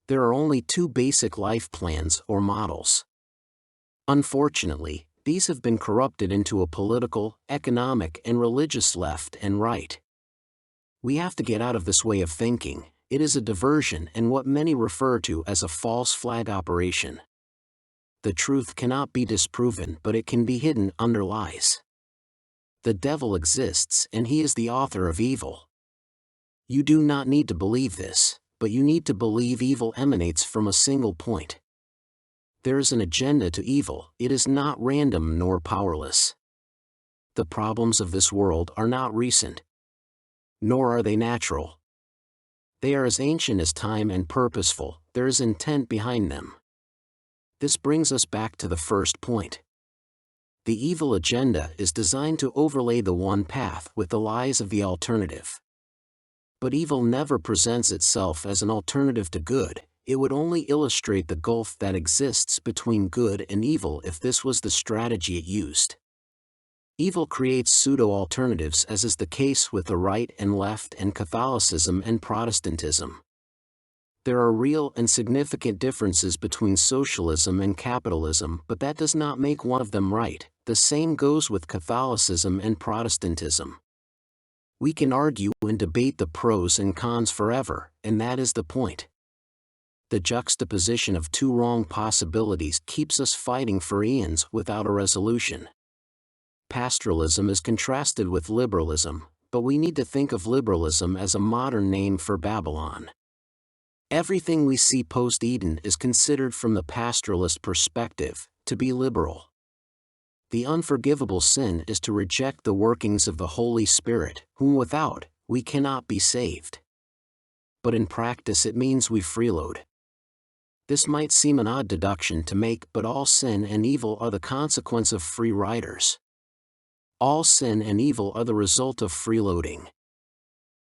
There are only two basic life plans or models. Unfortunately, these have been corrupted into a political, economic, and religious left and right. We have to get out of this way of thinking. It is a diversion and what many refer to as a false flag operation. The truth cannot be disproven, but it can be hidden under lies. The devil exists and he is the author of evil. You do not need to believe this, but you need to believe evil emanates from a single point. There is an agenda to evil. It is not random nor powerless. The problems of this world are not recent, nor are they natural. They are as ancient as time and purposeful. There is intent behind them. This brings us back to the first point. The evil agenda is designed to overlay the one path with the lies of the alternative. But evil never presents itself as an alternative to good. It would only illustrate the gulf that exists between good and evil if this was the strategy it used. Evil creates pseudo-alternatives, as is the case with the right and left and Catholicism and Protestantism. There are real and significant differences between socialism and capitalism, but that does not make one of them right. The same goes with Catholicism and Protestantism. We can argue and debate the pros and cons forever, and that is the point. The juxtaposition of two wrong possibilities keeps us fighting for eons without a resolution. Pastoralism is contrasted with liberalism, but we need to think of liberalism as a modern name for Babylon. Everything we see post-Eden is considered from the pastoralist perspective to be liberal. The unforgivable sin is to reject the workings of the Holy Spirit, whom without, we cannot be saved. But in practice it means we freeload. This might seem an odd deduction to make, but all sin and evil are the consequence of free riders. All sin and evil are the result of freeloading.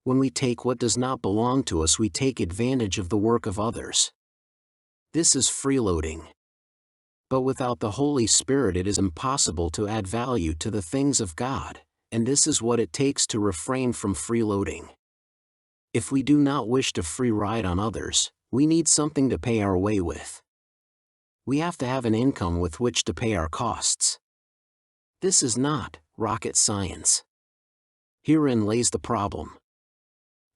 When we take what does not belong to us, we take advantage of the work of others. This is freeloading. But without the Holy Spirit it is impossible to add value to the things of God, and this is what it takes to refrain from freeloading. If we do not wish to free ride on others, we need something to pay our way with. We have to have an income with which to pay our costs. This is not rocket science. Herein lays the problem.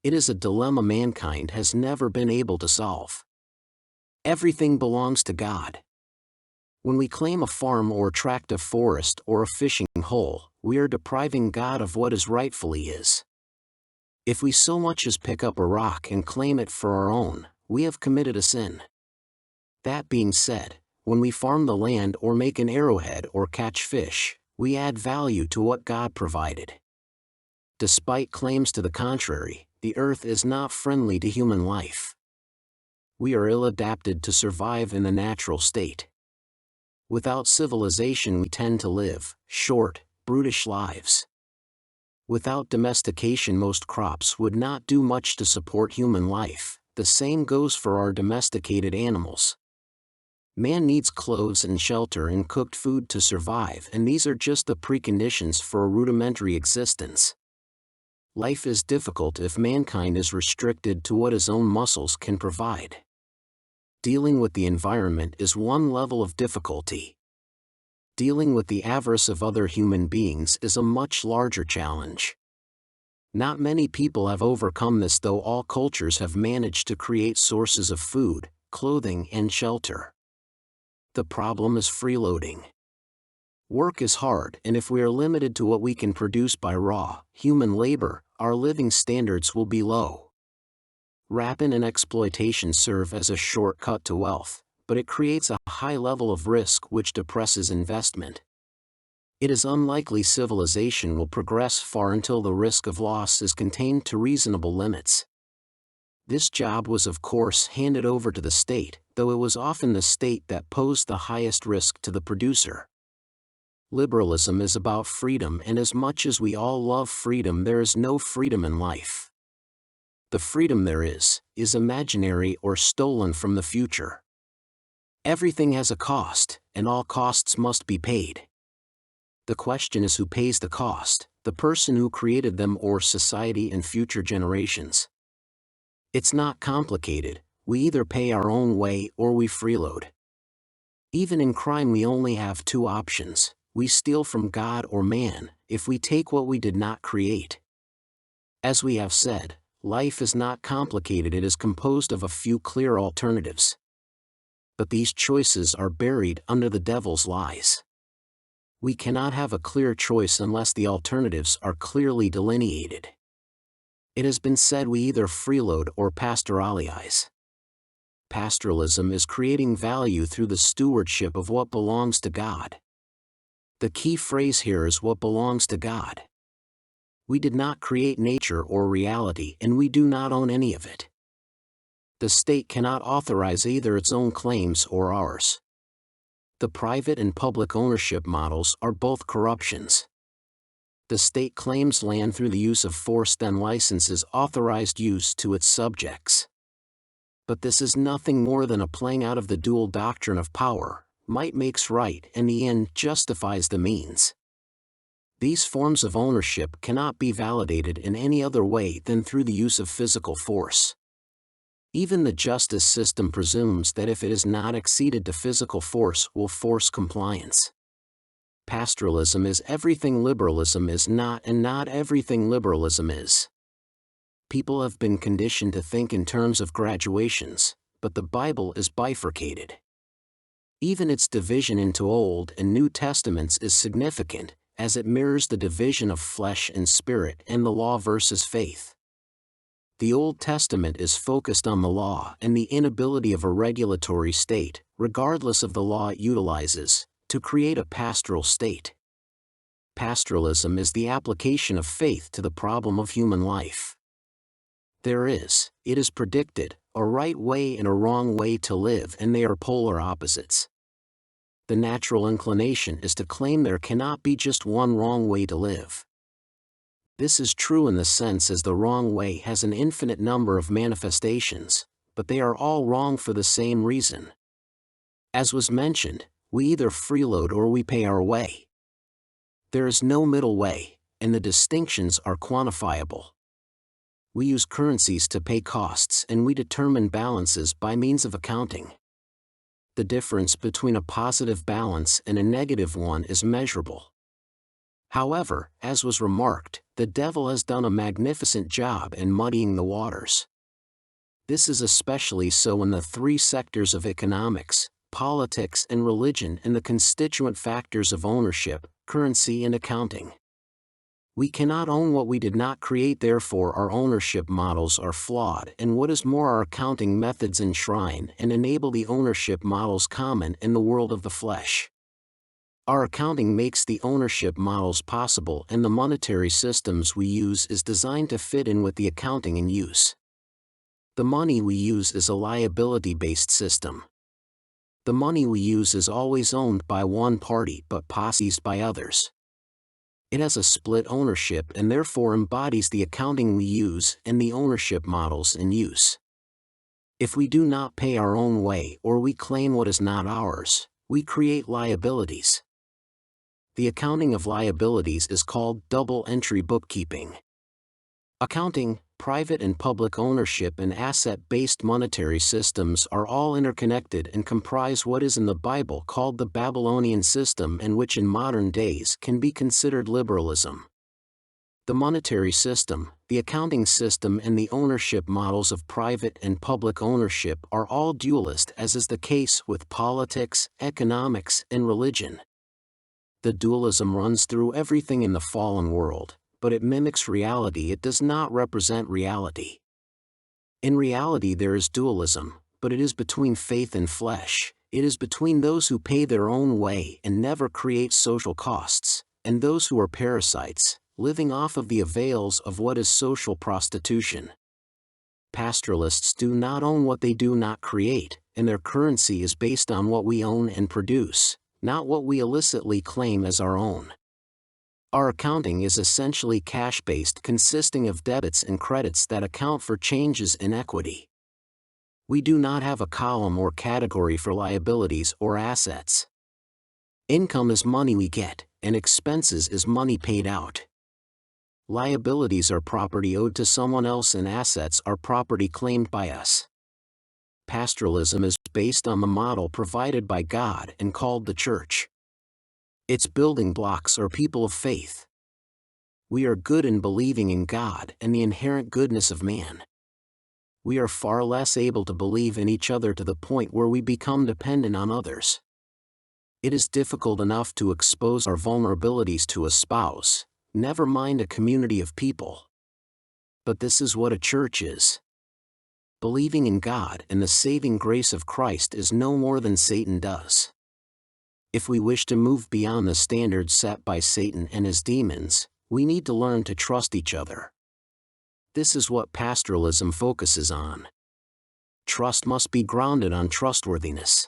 It is a dilemma mankind has never been able to solve. Everything belongs to God. When we claim a farm or tract of forest or a fishing hole, we are depriving God of what is rightfully His. If we so much as pick up a rock and claim it for our own, we have committed a sin. That being said, when we farm the land or make an arrowhead or catch fish, we add value to what God provided. Despite claims to the contrary, the earth is not friendly to human life. We are ill-adapted to survive in the natural state. Without civilization we tend to live short, brutish lives. Without domestication most crops would not do much to support human life. The same goes for our domesticated animals. Man needs clothes and shelter and cooked food to survive, and these are just the preconditions for a rudimentary existence. Life is difficult if mankind is restricted to what his own muscles can provide. Dealing with the environment is one level of difficulty. Dealing with the avarice of other human beings is a much larger challenge. Not many people have overcome this, though all cultures have managed to create sources of food, clothing, and shelter. The problem is freeloading. Work is hard, and if we are limited to what we can produce by raw, human labor, our living standards will be low. Rapine and exploitation serve as a shortcut to wealth, but it creates a high level of risk which depresses investment. It is unlikely civilization will progress far until the risk of loss is contained to reasonable limits. This job was of course handed over to the state, though it was often the state that posed the highest risk to the producer. Liberalism is about freedom, and as much as we all love freedom, there is no freedom in life. The freedom there is imaginary or stolen from the future. Everything has a cost, and all costs must be paid. The question is who pays the cost, the person who created them or society and future generations. It's not complicated. we either pay our own way or we freeload. Even in crime we only have two options: we steal from God or man, if we take what we did not create. As we have said, life is not complicated, it is composed of a few clear alternatives. But these choices are buried under the devil's lies. We cannot have a clear choice unless the alternatives are clearly delineated. It has been said we either freeload or pastoralize. Pastoralism is creating value through the stewardship of what belongs to God. The key phrase here is what belongs to God. We did not create nature or reality, and we do not own any of it. The state cannot authorize either its own claims or ours. The private and public ownership models are both corruptions. The state claims land through the use of force, then licenses authorized use to its subjects. But this is nothing more than a playing out of the dual doctrine of power: might makes right, and the end justifies the means. These forms of ownership cannot be validated in any other way than through the use of physical force. Even the justice system presumes that if it is not acceded to, physical force will force compliance. Pastoralism is everything liberalism is not, and not everything liberalism is. People have been conditioned to think in terms of graduations, but the Bible is bifurcated. Even its division into Old and New Testaments is significant, as it mirrors the division of flesh and spirit and the law versus faith. The Old Testament is focused on the law and the inability of a regulatory state, regardless of the law it utilizes, to create a pastoral state. Pastoralism is the application of faith to the problem of human life. There is, it is predicted, a right way and a wrong way to live, and they are polar opposites. The natural inclination is to claim there cannot be just one wrong way to live. This is true in the sense as the wrong way has an infinite number of manifestations, but they are all wrong for the same reason. As was mentioned, we either freeload or we pay our way. There is no middle way, and the distinctions are quantifiable. We use currencies to pay costs, and we determine balances by means of accounting. The difference between a positive balance and a negative one is measurable. However, as was remarked, the devil has done a magnificent job in muddying the waters. This is especially so in the three sectors of economics, politics and religion, and the constituent factors of ownership, currency and accounting. We cannot own what we did not create, therefore our ownership models are flawed, and what is more, our accounting methods enshrine and enable the ownership models common in the world of the flesh. Our accounting makes the ownership models possible, and the monetary systems we use is designed to fit in with the accounting in use. The money we use is a liability-based system. The money we use is always owned by one party but possessed by others. It has a split ownership and therefore embodies the accounting we use and the ownership models in use. If we do not pay our own way or we claim what is not ours, we create liabilities. The accounting of liabilities is called double-entry bookkeeping. Accounting, private and public ownership, and asset-based monetary systems are all interconnected and comprise what is in the Bible called the Babylonian system, and which in modern days can be considered liberalism. The monetary system, the accounting system, and the ownership models of private and public ownership are all dualist, as is the case with politics, economics, and religion. The dualism runs through everything in the fallen world, but it mimics reality, it does not represent reality. In reality there is dualism, but it is between faith and flesh, it is between those who pay their own way and never create social costs, and those who are parasites, living off of the avails of what is social prostitution. Pastoralists do not own what they do not create, and their currency is based on what we own and produce, not what we illicitly claim as our own. Our accounting is essentially cash-based, consisting of debits and credits that account for changes in equity. We do not have a column or category for liabilities or assets. Income is money we get, and expenses is money paid out. Liabilities are property owed to someone else, and assets are property claimed by us. pastoralism is based on the model provided by God and called the church. Its building blocks are people of faith. We are good in believing in God and the inherent goodness of man. We are far less able to believe in each other to the point where we become dependent on others. It is difficult enough to expose our vulnerabilities to a spouse, never mind a community of people. But this is what a church is. Believing in God and the saving grace of Christ is no more than Satan does. If we wish to move beyond the standards set by Satan and his demons, we need to learn to trust each other. This is what pastoralism focuses on. Trust must be grounded on trustworthiness.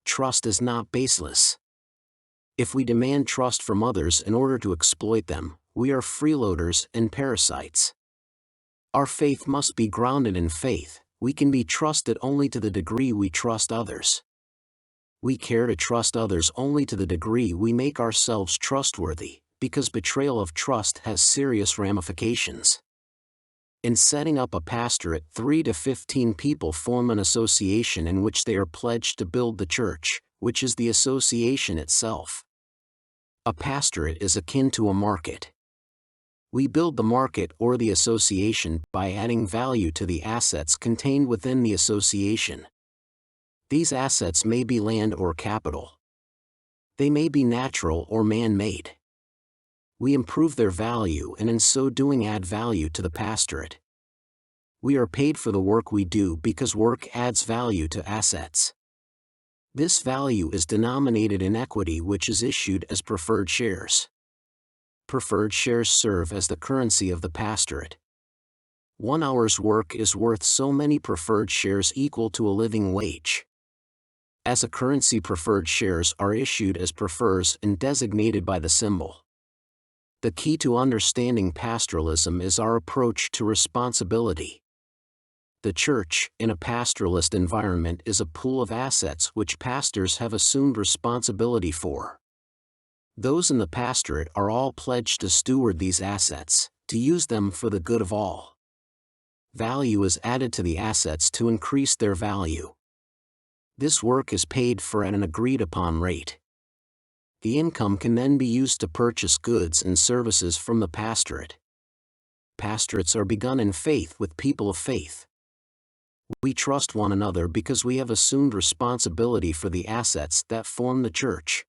Trust is not baseless. If we demand trust from others in order to exploit them, we are freeloaders and parasites. Our faith must be grounded in faith. We can be trusted only to the degree we trust others. We care to trust others only to the degree we make ourselves trustworthy, because betrayal of trust has serious ramifications. In setting up a pastorate, 3 to 15 people form an association in which they are pledged to build the church, which is the association itself. A pastorate is akin to a market. We build the market or the association by adding value to the assets contained within the association. These assets may be land or capital. They may be natural or man-made. We improve their value and in so doing add value to the pastorate. We are paid for the work we do because work adds value to assets. This value is denominated in equity, which is issued as preferred shares. Preferred shares serve as the currency of the pastorate. 1 hour's work is worth so many preferred shares, equal to a living wage. As a currency, preferred shares are issued as prefers and designated by the symbol. The key to understanding pastoralism is our approach to responsibility. The church, in a pastoralist environment, is a pool of assets which pastors have assumed responsibility for. Those in the pastorate are all pledged to steward these assets, to use them for the good of all. Value is added to the assets to increase their value. This work is paid for at an agreed-upon rate. The income can then be used to purchase goods and services from the pastorate. Pastorates are begun in faith with people of faith. We trust one another because we have assumed responsibility for the assets that form the church.